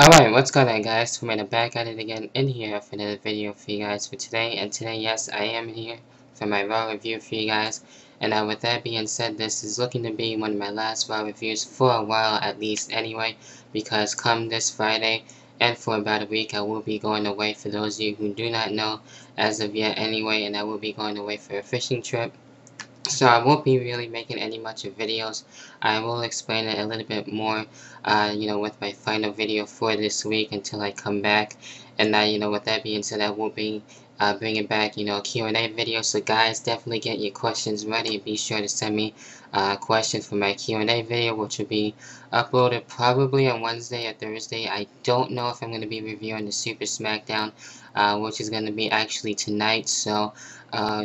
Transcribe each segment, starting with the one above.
Alright, what's going on guys? We're back at it again in here for another video for you guys for today. And today, yes, I am here for my Raw review for you guys. And with that being said, this is looking to be one of my last Raw reviews for a while at least anyway. Because come this Friday and for about a week, I will be going away for those of you who do not know as of yet anyway. And I will be going away for a fishing trip. So I won't be really making any much of videos. I will explain it a little bit more, with my final video for this week until I come back. And with that being said, I will be bringing back, a Q&A video. So guys, definitely get your questions ready. Be sure to send me questions for my Q&A video, which will be uploaded probably on Wednesday or Thursday. I don't know if I'm going to be reviewing the Super SmackDown, which is going to be actually tonight. So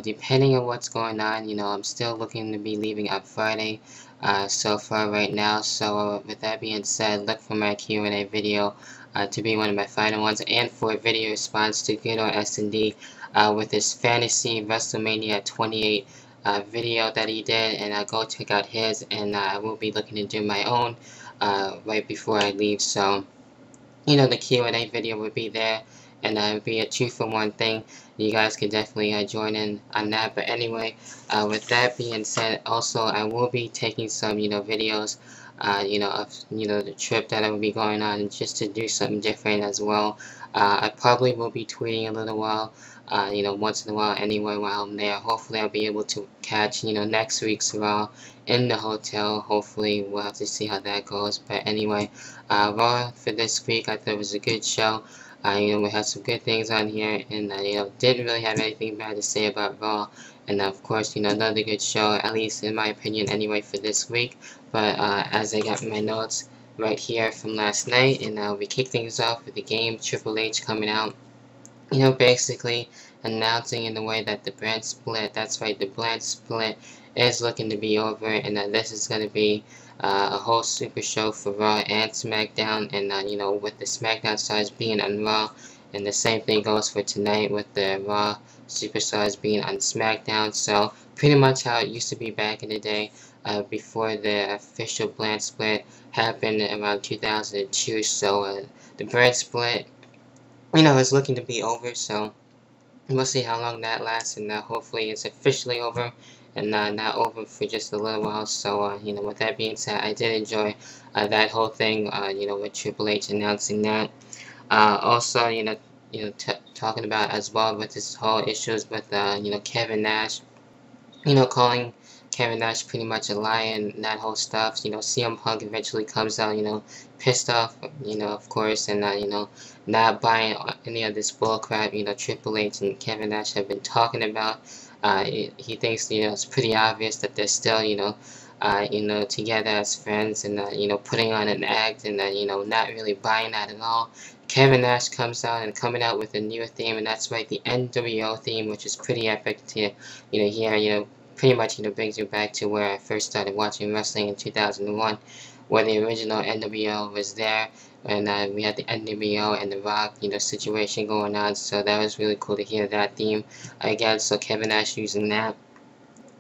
depending on what's going on, I'm still looking to be leaving on Friday so far right now. So with that being said, look for my Q&A video to be one of my final ones, and for a video response to Good on S&D with his Fantasy WrestleMania 28 video that he did, and go check out his, and I will be looking to do my own right before I leave. So the Q&A video will be there, and it'll be a 2-for-1 thing. You guys can definitely join in on that. But anyway, with that being said, also I will be taking some videos of the trip that I will be going on, just to do something different as well. I probably will be tweeting a little while, once in a while anyway while I'm there. Hopefully I'll be able to catch next week's Raw in the hotel. Hopefully we'll have to see how that goes. But anyway, Raw for this week, I thought it was a good show. We had some good things on here, and didn't really have anything bad to say about Raw. And of course, another good show, at least in my opinion anyway, for this week. But as I got my notes right here from last night, and we kick things off with the game, Triple H coming out, basically announcing in the way that the brand split, that's right, the brand split is looking to be over, and that this is going to be a whole super show for Raw and SmackDown, and with the SmackDown stars being on Raw, and the same thing goes for tonight with the Raw superstars being on SmackDown. So pretty much how it used to be back in the day, before the official brand split happened around 2002. So the brand split, is looking to be over. So we'll see how long that lasts, and hopefully it's officially over, and not over for just a little while. So with that being said, I did enjoy that whole thing, with Triple H announcing that. Also, talking about as well with this whole issues with Kevin Nash, calling Kevin Nash pretty much a liar and that whole stuff. CM Punk eventually comes out, pissed off, of course, and not buying any of this bullcrap, Triple H and Kevin Nash have been talking about. He thinks, it's pretty obvious that they're still, together as friends, and putting on an act, and not really buying that at all. Kevin Nash comes out and coming out with a new theme, and that's right, the NWO theme, which is pretty epic to hear. Pretty much brings you back to where I first started watching wrestling in 2001, where the original NWO was there, and we had the NWO and the Rock situation going on. So that was really cool to hear that theme again. So Kevin Nash using that,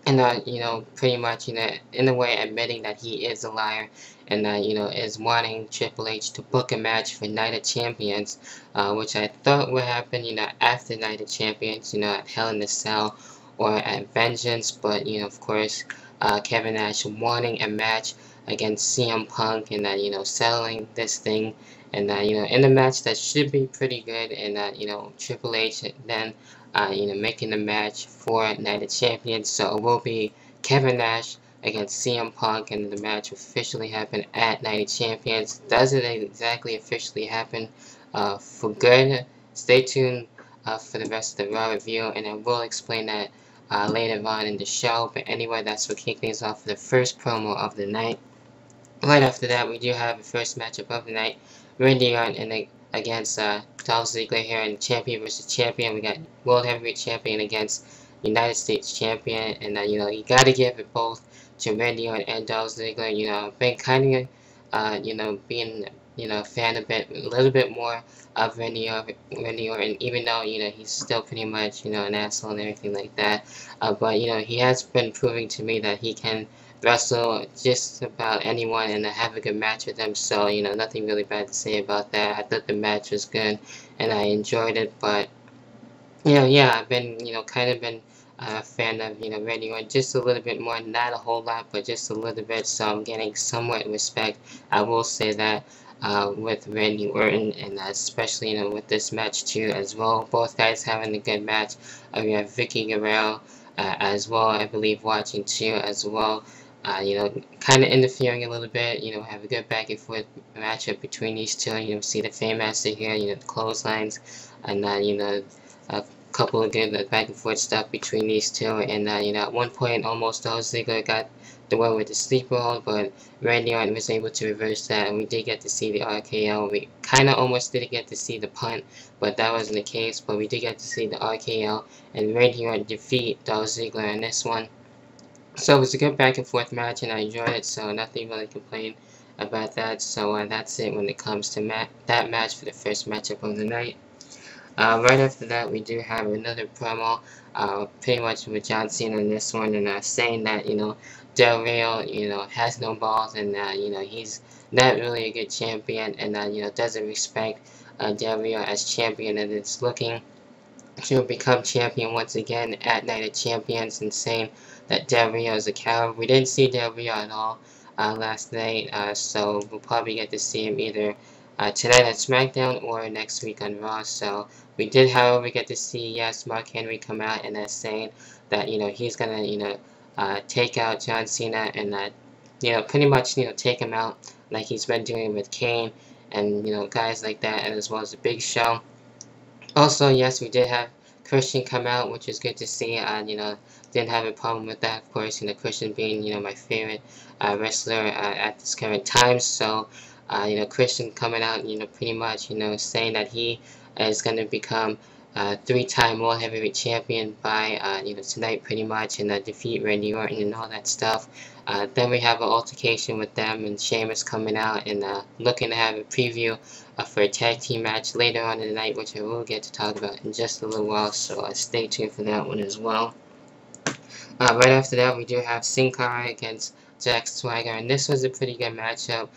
and pretty much in a way admitting that he is a liar, and is wanting Triple H to book a match for Night of Champions, which I thought would happen after Night of Champions, at Hell in a Cell or at Vengeance. But of course, Kevin Nash wanting a match against CM Punk, and settling this thing, and in a match that should be pretty good, and Triple H then making the match for Night of Champions. So it will be Kevin Nash against CM Punk, and the match will officially happen at Night of Champions. Does it exactly officially happen for good? Stay tuned for the rest of the Raw review, and I will explain that later on in the show. But anyway, that's what kicked things off for the first promo of the night. Right after that, we do have the first matchup of the night, Randy Orton against Dolph Ziggler here, and champion versus champion. We got World Heavyweight Champion against United States Champion, and you gotta give it both to Randy Orton and Dolph Ziggler. I've been kind of being a fan a little bit more of Randy Orton, even though he's still pretty much an asshole and everything like that. But he has been proving to me that he can wrestle just about anyone and have a good match with them. So, you know, nothing really bad to say about that. I thought the match was good and I enjoyed it, but yeah, I've been, kind of been a fan of, Randy Orton just a little bit more, not a whole lot, but just a little bit, so I'm getting somewhat respect. I will say that with Randy Orton, and especially, with this match too as well. Both guys having a good match. We have Vicky Guerrero as well, I believe, watching too as well. Kind of interfering a little bit, have a good back and forth matchup between these two. See the Fairmaster here, the clotheslines, and a couple of good back and forth stuff between these two. And at one point, almost Dolph Ziggler got the one with the sleeper hold, but Randy Orton was able to reverse that, and we did get to see the RKO. We kind of almost didn't get to see the punt, but that wasn't the case. But we did get to see the RKO, and Randy Orton defeat Dolph Ziggler in this one. So it was a good back and forth match, and I enjoyed it, so nothing really to complain about that. So that's it when it comes to that match for the first matchup of the night. Right after that, we do have another promo, pretty much with John Cena in this one, and saying that, Del Rio, has no balls, and, he's not really a good champion, and, doesn't respect Del Rio as champion, and it's looking to become champion once again at Night of Champions, and saying that Del Rio is a coward. We didn't see Del Rio at all last night, so we'll probably get to see him either tonight on SmackDown or next week on Raw. So we did, however, get to see, yes, Mark Henry come out and saying that, he's gonna, take out John Cena and, pretty much, take him out like he's been doing with Kane and, guys like that, and as well as the Big Show. Also, yes, we did have Christian come out, which is good to see. Didn't have a problem with that, of course. Christian being, my favorite wrestler at this current time. So, Christian coming out, pretty much, saying that he is going to become three-time World Heavyweight Champion by, tonight, pretty much, and defeat Randy Orton and all that stuff. Then we have an altercation with them and Sheamus coming out and looking to have a preview for a tag team match later on in the night, which I will get to talk about in just a little while, so stay tuned for that one as well. Right after that, we do have Sin Cara against Jack Swagger, and this was a pretty good matchup.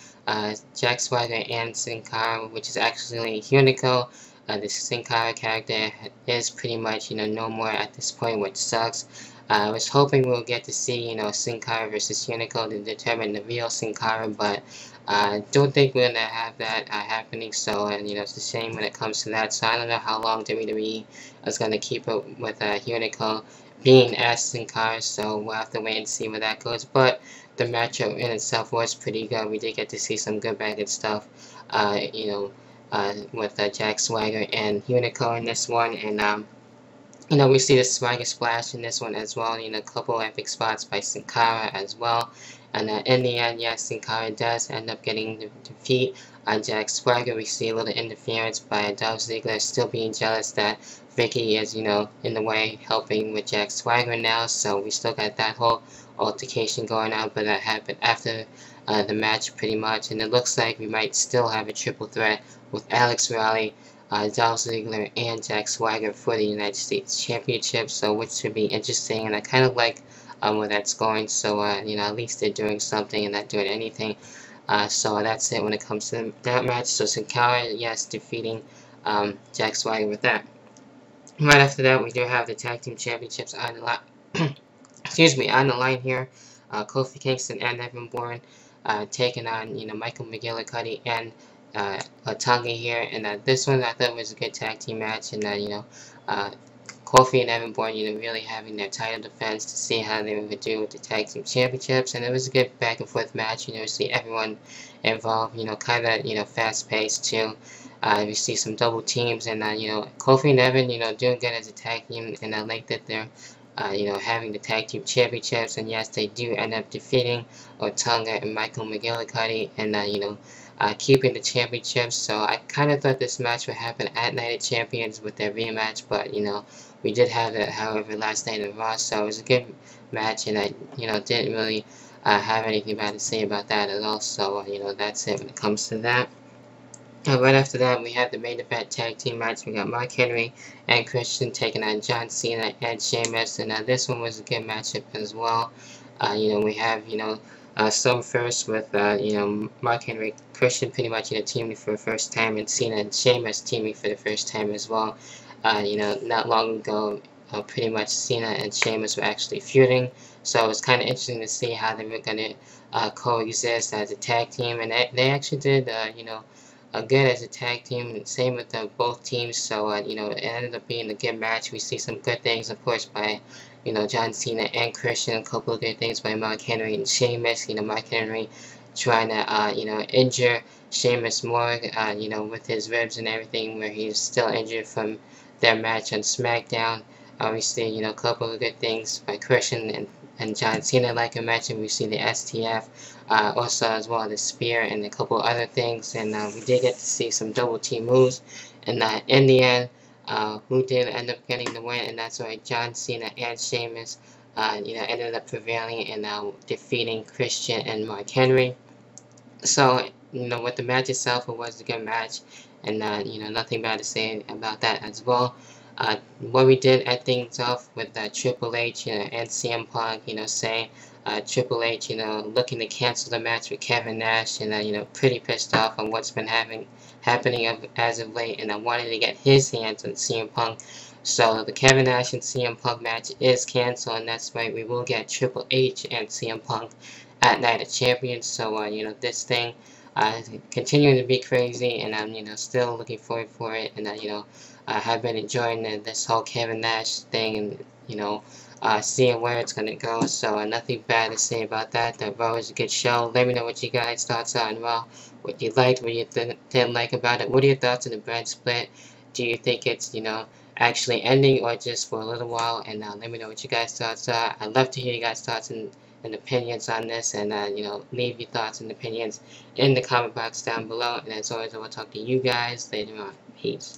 Jack Swagger and Sin Cara, which is actually Hunico. The Sin Cara character is pretty much, no more at this point, which sucks. I was hoping we'll get to see, Sin Cara versus Hunico to determine the real Sin Cara, but I don't think we're gonna have that happening. So, and it's a shame when it comes to that. So I don't know how long WWE is gonna keep it with Hunico being as Sin Cara. So we'll have to wait and see where that goes. But the matchup in itself was pretty good. We did get to see some good back and stuff. With Jack Swagger and Hunico in this one, and we see the Swagger Splash in this one as well. A couple epic spots by Sin Cara as well. And in the end, yes, Sin Cara does end up getting the defeat on Jack Swagger. We see a little interference by Dolph Ziggler, still being jealous that Vicky is, in the way, helping with Jack Swagger now. So we still got that whole altercation going on, but that happened after the match pretty much. And it looks like we might still have a triple threat with Alex Riley, Dolph Ziggler, and Jack Swagger for the United States Championship, so which should be interesting, and I kind of like where that's going. So at least they're doing something and not doing anything. So that's it when it comes to that match. So Sin Cara, yes, defeating Jack Swagger with that. Right after that, we do have the Tag Team Championships on the line. Excuse me, on the line here. Kofi Kingston and Evan Bourne taking on Michael McGillicuddy and Tonga here, and this one I thought was a good tag team match, and Kofi and Evan Bourne, really having their title defense to see how they would do with the tag team championships, and it was a good back and forth match. See everyone involved, kind of fast paced too. We see some double teams, and Kofi and Evan, doing good as a tag team, and I like that they're having the tag team championships, and yes, they do end up defeating Tonga and Michael McGillicuddy, and keeping the championships. So I kind of thought this match would happen at Night of Champions with their rematch, but we did have it, however, last night in Raw, so it was a good match, and I didn't really have anything bad to say about that at all. So that's it when it comes to that. Right after that, we had the main event tag team match. We got Mark Henry and Christian taking on John Cena and Sheamus, and this one was a good matchup as well. We have, some first with, Mark Henry Christian pretty much, teaming for the first time, and Cena and Sheamus teaming for the first time as well. Not long ago, pretty much Cena and Sheamus were actually feuding, so it's kind of interesting to see how they were going to coexist as a tag team, and they actually did, good as a tag team, and same with both teams, so, it ended up being a good match. We see some good things, of course, by, John Cena and Christian, a couple of good things by Mark Henry and Sheamus. Mark Henry trying to, injure Sheamus more, with his ribs and everything, where he's still injured from their match on SmackDown. Obviously, a couple of good things by Christian and John Cena, like I mentioned. We see the STF, also as well the spear and a couple other things, and we did get to see some double team moves, and in the end, who did end up getting the win, and that's why John Cena and Sheamus, ended up prevailing and defeating Christian and Mark Henry. So, with the match itself, it was a good match, and, nothing bad to say about that as well. What we did end things off with Triple H, and CM Punk, saying Triple H, looking to cancel the match with Kevin Nash, and, pretty pissed off on what's been happening as of late, and wanting to get his hands on CM Punk. So the Kevin Nash and CM Punk match is canceled, and that's right, we will get Triple H and CM Punk at Night of Champions. So, this thing continuing to be crazy, and I'm, still looking forward for it, and, I have been enjoying this whole Kevin Nash thing, and, seeing where it's going to go. So, nothing bad to say about that. The Raw was a good show. Let me know what you guys' thoughts are on Raw, what you liked, what you didn't like about it. What are your thoughts on the brand split? Do you think it's, actually ending, or just for a little while? And let me know what you guys' thoughts are. I'd love to hear you guys' thoughts and opinions on this, and leave your thoughts and opinions in the comment box down below. And as always, I will talk to you guys later on. Peace.